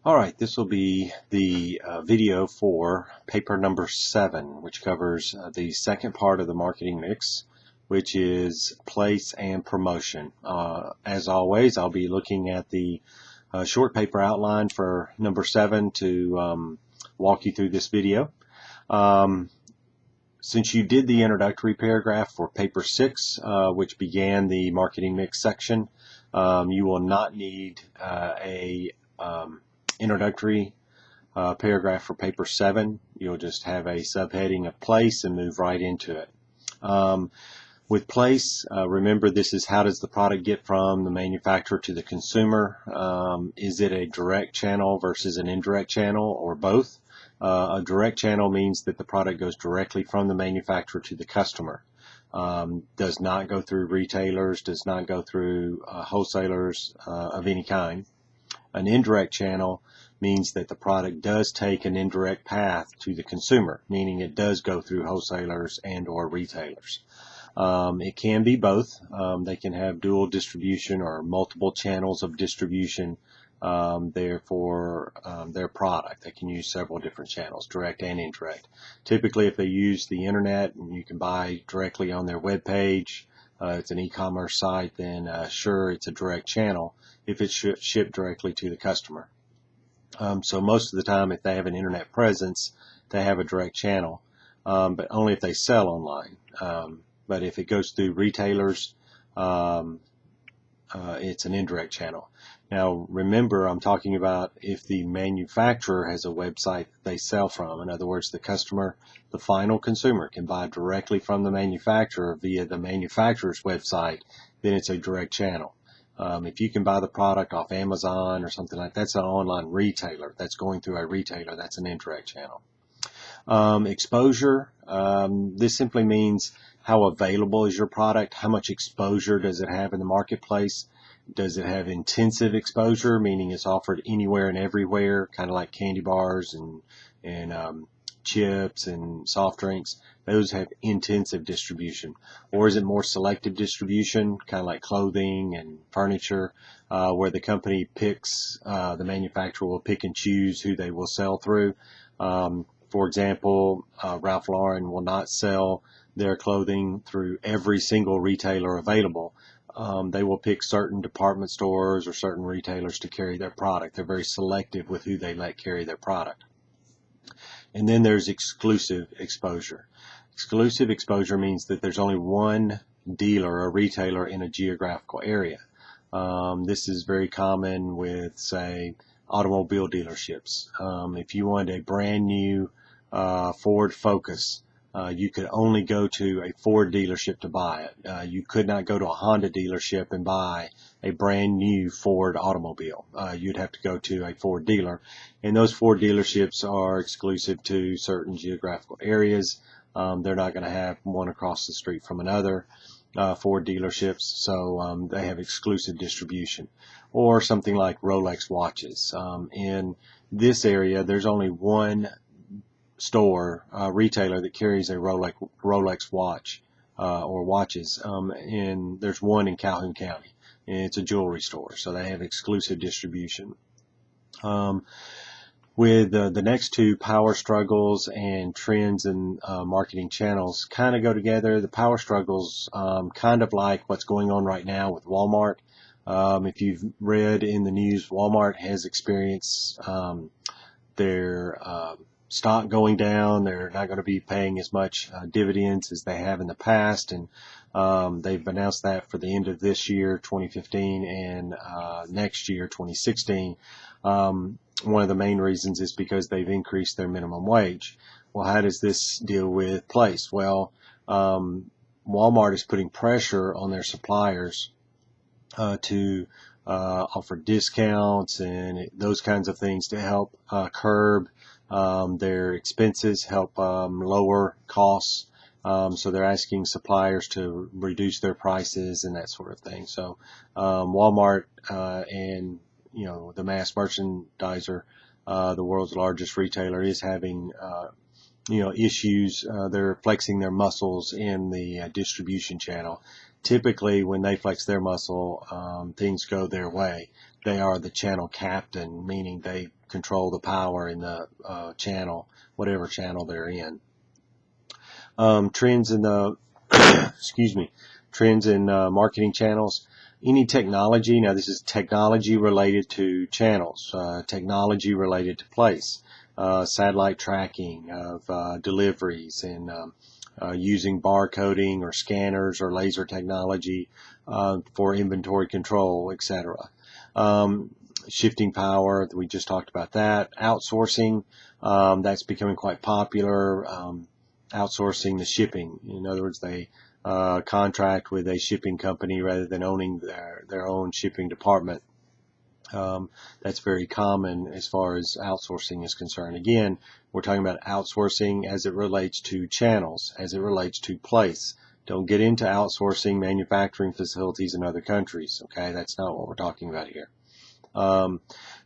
Alright, this will be the video for paper number 7, which covers the second part of the marketing mix, which is place and promotion. As always, I'll be looking at the short paper outline for number 7 to walk you through this video. Since you did the introductory paragraph for paper 6, which began the marketing mix section, you will not need a introductory paragraph for paper 7. You'll just have a subheading of place and move right into it. With place, remember this is how does the product get from the manufacturer to the consumer. Is it a direct channel versus an indirect channel, or both? A direct channel means that the product goes directly from the manufacturer to the customer. Does not go through retailers, does not go through wholesalers of any kind. An indirect channel means that the product does take an indirect path to the consumer, meaning it does go through wholesalers and or retailers. It can be both. They can have dual distribution or multiple channels of distribution there for their product. They can use several different channels, direct and indirect. Typically, if they use the internet and you can buy directly on their web page, it's an e-commerce site, then sure, it's a direct channel if it's shipped directly to the customer. So most of the time, if they have an internet presence, they have a direct channel, but only if they sell online. But if it goes through retailers, it's an indirect channel. Now remember, I'm talking about if the manufacturer has a website that they sell from. In other words, the customer, the final consumer, can buy directly from the manufacturer via the manufacturer's website, then it's a direct channel. If you can buy the product off Amazon or something like that, that's an online retailer. That's going through a retailer. That's an indirect channel. Exposure, this simply means how available is your product? How much exposure does it have in the marketplace? Does it have intensive exposure, meaning it's offered anywhere and everywhere, kind of like candy bars and chips and soft drinks? Those have intensive distribution. Or is it more selective distribution, kind of like clothing and furniture, where the company picks, the manufacturer will pick and choose who they will sell through? For example, Ralph Lauren will not sell their clothing through every single retailer available. They will pick certain department stores or certain retailers to carry their product. They're very selective with who they let carry their product. And then there's exclusive exposure. Exclusive exposure means that there's only one dealer or retailer in a geographical area. This is very common with, say, automobile dealerships. If you want a brand new Ford Focus, you could only go to a Ford dealership to buy it. You could not go to a Honda dealership and buy a brand new Ford automobile. You'd have to go to a Ford dealer, and those Ford dealerships are exclusive to certain geographical areas. They're not going to have one across the street from another Ford dealerships, so they have exclusive distribution. Or something like Rolex watches. In this area, there's only one store, retailer that carries a Rolex watch or watches, and there's one in Calhoun County, and it's a jewelry store, so they have exclusive distribution. With the next two, power struggles and trends and marketing channels, kind of go together. The power struggles, kind of like what's going on right now with Walmart. If you've read in the news, Walmart has experienced their stock going down. They're not going to be paying as much dividends as they have in the past, and they've announced that for the end of this year, 2015, and next year, 2016. One of the main reasons is because they've increased their minimum wage. Well, how does this deal with place? Well, Walmart is putting pressure on their suppliers to offer discounts and those kinds of things to help curb their expenses, help lower costs. So they're asking suppliers to reduce their prices and that sort of thing. So Walmart and the mass merchandiser, the world's largest retailer, is having issues. They're flexing their muscles in the distribution channel, typically when they flex their muscle, things go their way. They are the channel captain, meaning they control the power in the channel, whatever channel they're in. Trends in the excuse me, trends in marketing channels. Any technology, now this is technology related to channels, technology related to place, satellite tracking of deliveries, and using barcoding or scanners or laser technology for inventory control, etc. Shifting power, we just talked about that. Outsourcing, that's becoming quite popular. Outsourcing the shipping. In other words, they contract with a shipping company rather than owning their own shipping department. That's very common as far as outsourcing is concerned. Again, we're talking about outsourcing as it relates to channels, as it relates to place. Don't get into outsourcing manufacturing facilities in other countries. Okay, that's not what we're talking about here.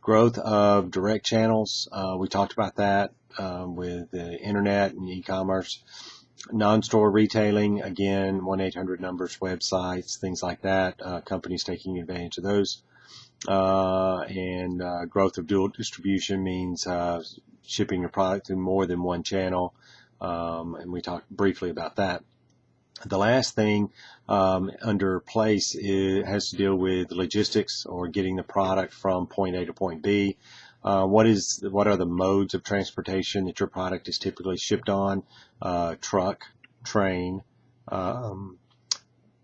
Growth of direct channels. We talked about that with the internet and e-commerce. Non-store retailing, again, 1-800 numbers, websites, things like that. Companies taking advantage of those. And growth of dual distribution means shipping your product through more than one channel. And we talked briefly about that. The last thing under place has to deal with logistics, or getting the product from point A to point B. What are the modes of transportation that your product is typically shipped on? Truck, train,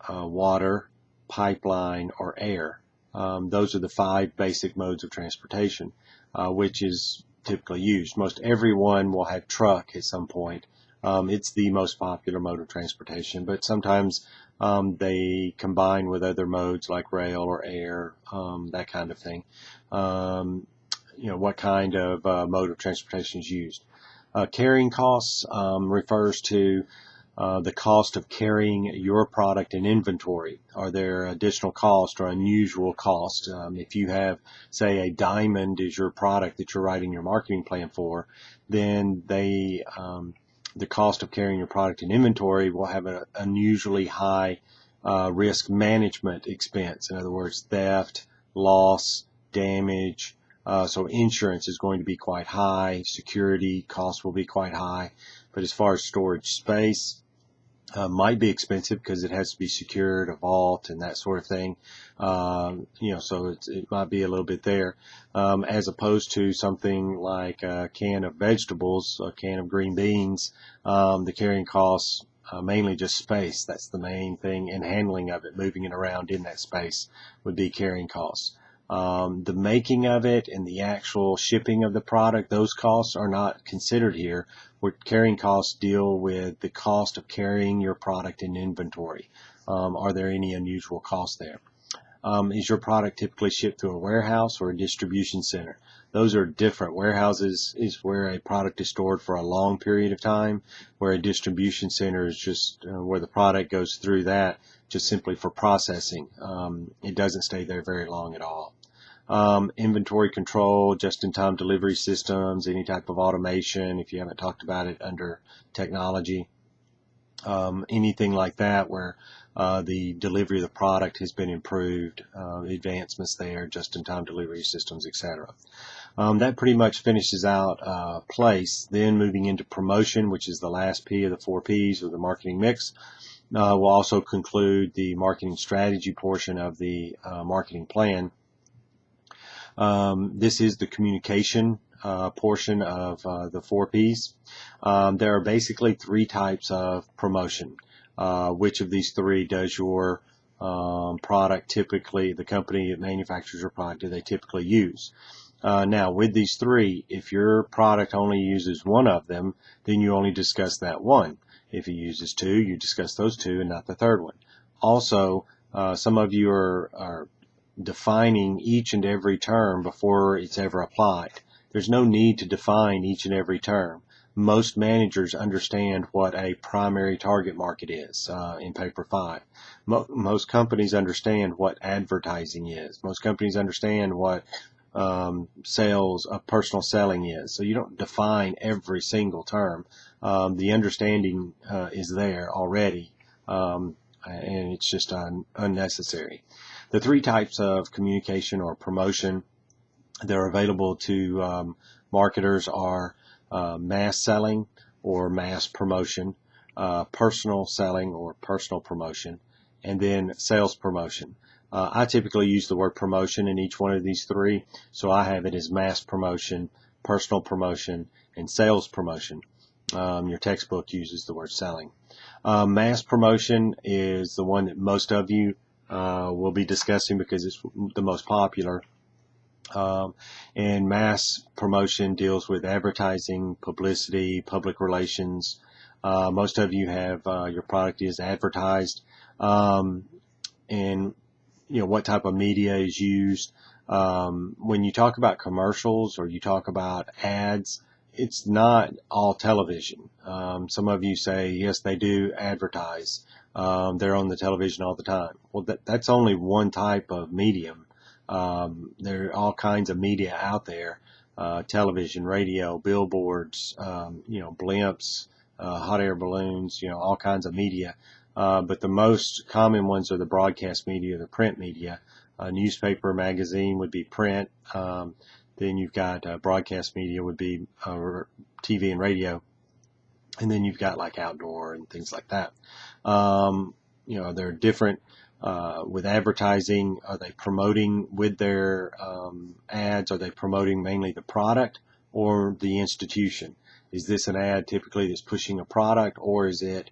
water, pipeline, or air. Those are the 5 basic modes of transportation, which is typically used. Most everyone will have truck at some point. It's the most popular mode of transportation, but sometimes they combine with other modes like rail or air, that kind of thing. What kind of mode of transportation is used. Carrying costs refers to the cost of carrying your product in inventory. Are there additional costs or unusual costs? If you have, say, a diamond is your product that you're writing your marketing plan for, then the cost of carrying your product in inventory will have an unusually high risk management expense. In other words, theft, loss, damage. So insurance is going to be quite high. Security costs will be quite high. But as far as storage space, might be expensive because it has to be secured, a vault, and that sort of thing. So it might be a little bit there, as opposed to something like a can of vegetables, a can of green beans. The carrying costs, mainly just space. That's the main thing, and handling of it, moving it around in that space would be carrying costs. The making of it and the actual shipping of the product, those costs are not considered here. Where carrying costs deal with the cost of carrying your product in inventory. Are there any unusual costs there? Is your product typically shipped through a warehouse or a distribution center? Those are different. Warehouses is where a product is stored for a long period of time, where a distribution center is just where the product goes through that just simply for processing. It doesn't stay there very long at all. Inventory control, just-in-time delivery systems, any type of automation, if you haven't talked about it under technology, anything like that where the delivery of the product has been improved, advancements there, just-in-time delivery systems, etc. That pretty much finishes out place. Then moving into promotion, which is the last P of the 4 Ps of the marketing mix. We'll also conclude the marketing strategy portion of the marketing plan. This is the communication portion of the 4 Ps. There are basically 3 types of promotion. Which of these 3 does your product typically, the company that manufactures your product, do they typically use? Now, with these 3, if your product only uses one of them, then you only discuss that one. If it uses 2, you discuss those 2 and not the third one. Also, some of you are defining each and every term before it's ever applied. There's no need to define each and every term. Most managers understand what a primary target market is in paper 5. Most companies understand what advertising is. Most companies understand what sales of personal selling is. So you don't define every single term. The understanding is there already and it's just unnecessary. The three types of communication or promotion that are available to marketers are mass selling or mass promotion, personal selling or personal promotion, and then sales promotion. I typically use the word promotion in each one of these three, so I have it as mass promotion, personal promotion, and sales promotion. Your textbook uses the word selling. Mass promotion is the one that most of you will be discussing because it's the most popular. And mass promotion deals with advertising, publicity, public relations. Most of you have your product is advertised, and what type of media is used. When you talk about commercials or you talk about ads, it's not all television. Some of you say, yes, they do advertise. They're on the television all the time. Well, that's only one type of medium. There are all kinds of media out there, television, radio, billboards, blimps, hot air balloons, all kinds of media. But the most common ones are the broadcast media, the print media. Newspaper, magazine would be print. Then you've got broadcast media would be TV and radio. And then you've got like outdoor and things like that. They're different. With advertising, are they promoting with their ads? Are they promoting mainly the product or the institution? Is this an ad typically that's pushing a product, or is it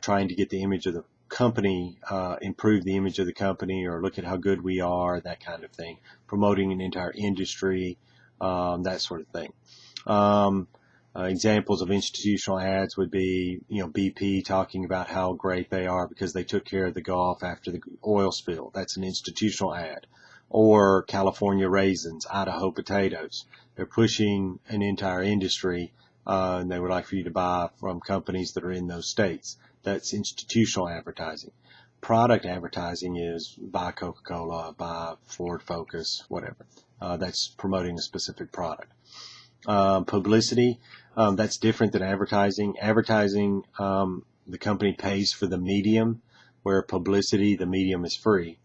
trying to get the image of the company, improve the image of the company, or look at how good we are, that kind of thing? Promoting an entire industry, that sort of thing. Examples of institutional ads would be, BP talking about how great they are because they took care of the Gulf after the oil spill. That's an institutional ad. Or California raisins, Idaho potatoes. They're pushing an entire industry, and they would like for you to buy from companies that are in those states. That's institutional advertising. Product advertising is buy Coca-Cola, buy Ford Focus, whatever. That's promoting a specific product. Publicity, that's different than advertising. Advertising, the company pays for the medium, where publicity, the medium is free.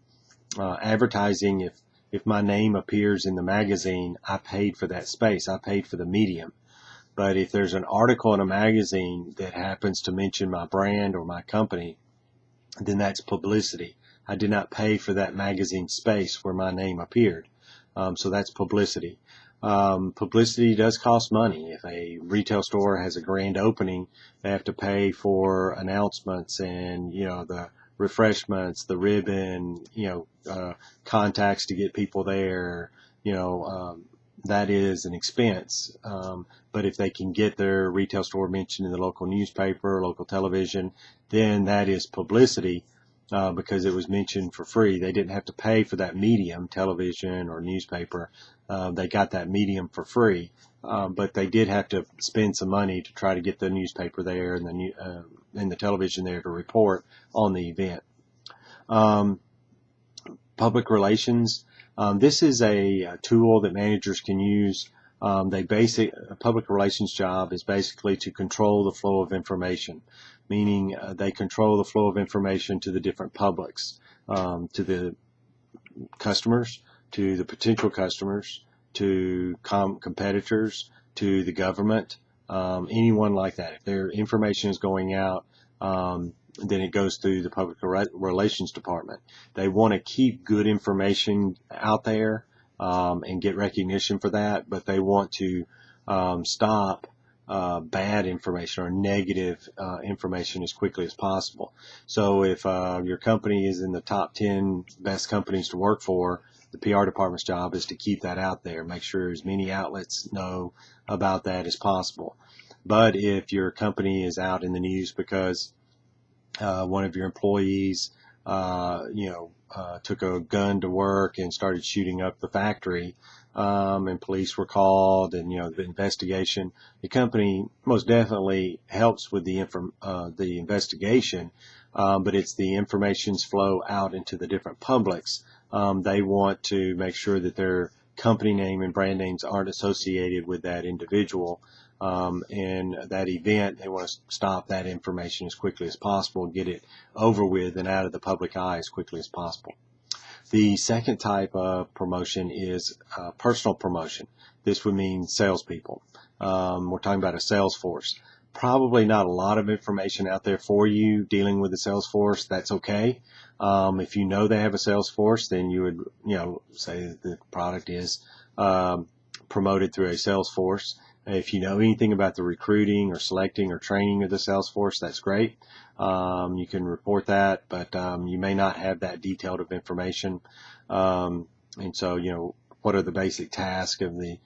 Advertising, if my name appears in the magazine, I paid for that space. I paid for the medium. But if there's an article in a magazine that happens to mention my brand or my company, then that's publicity. I did not pay for that magazine space where my name appeared. So that's publicity. Publicity does cost money. If a retail store has a grand opening, they have to pay for announcements and, the refreshments, the ribbon, contacts to get people there, that is an expense. But if they can get their retail store mentioned in the local newspaper, local television, then that is publicity, because it was mentioned for free. They didn't have to pay for that medium, television or newspaper. They got that medium for free, but they did have to spend some money to try to get the newspaper there and the television there to report on the event. Public relations. This is a tool that managers can use. A public relations job is basically to control the flow of information, meaning they control the flow of information to the different publics, to the customers, to the potential customers, to competitors, to the government, anyone like that. If their information is going out, then it goes through the public relations department. They want to keep good information out there and get recognition for that, but they want to stop bad information or negative information as quickly as possible. So if your company is in the top 10 best companies to work for, the PR department's job is to keep that out there, make sure as many outlets know about that as possible. But if your company is out in the news because one of your employees, took a gun to work and started shooting up the factory, and police were called, and the investigation, the company most definitely helps with the investigation, but it's the information's flow out into the different publics. They want to make sure that they're company name and brand names aren't associated with that individual and that event. They want to stop that information as quickly as possible, get it over with and out of the public eye as quickly as possible. The second type of promotion is personal promotion. This would mean salespeople. We're talking about a sales force. Probably not a lot of information out there for you dealing with the sales force. That's okay. If you know they have a sales force, then you would, say the product is promoted through a sales force. If you know anything about the recruiting or selecting or training of the sales force, that's great. You can report that, but you may not have that detailed of information. And so, what are the basic tasks of the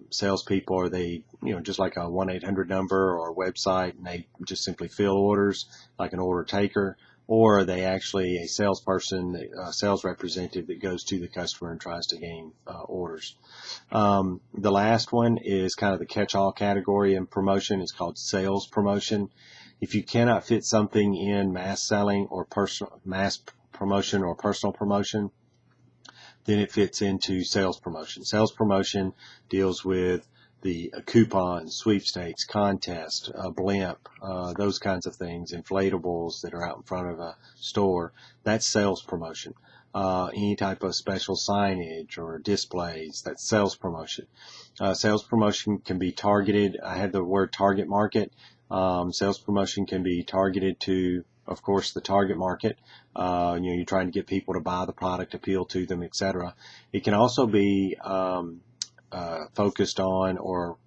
salespeople? Are they, just like a 1-800 number or a website, and they just simply fill orders like an order taker? Or are they actually a salesperson, a sales representative that goes to the customer and tries to gain orders? The last one is kind of the catch-all category in promotion. It's called sales promotion. If you cannot fit something in mass selling or mass promotion or personal promotion, then it fits into sales promotion. Sales promotion deals with the coupons, sweepstakes, contest, a blimp, those kinds of things, inflatables that are out in front of a store. That's sales promotion. Any type of special signage or displays, that's sales promotion. Sales promotion can be targeted. I have the word target market. Sales promotion can be targeted to, of course, the target market. You're trying to get people to buy the product, appeal to them, etc. It can also be focused on, or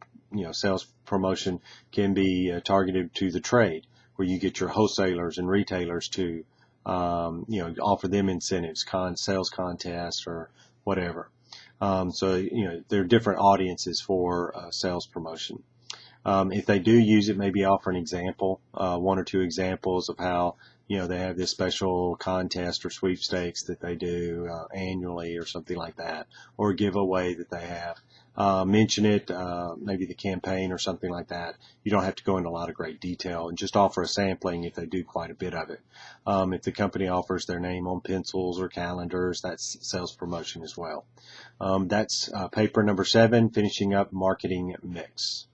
sales promotion can be targeted to the trade, where you get your wholesalers and retailers to offer them incentives, sales contests or whatever. So there are different audiences for sales promotion. If they do use it, maybe offer an example, 1 or 2 examples of how they have this special contest or sweepstakes that they do annually or something like that, or a giveaway that they have. Mention it, maybe the campaign or something like that. You don't have to go into a lot of great detail, and just offer a sampling if they do quite a bit of it. If the company offers their name on pencils or calendars, that's sales promotion as well. That's paper number 7, finishing up marketing mix.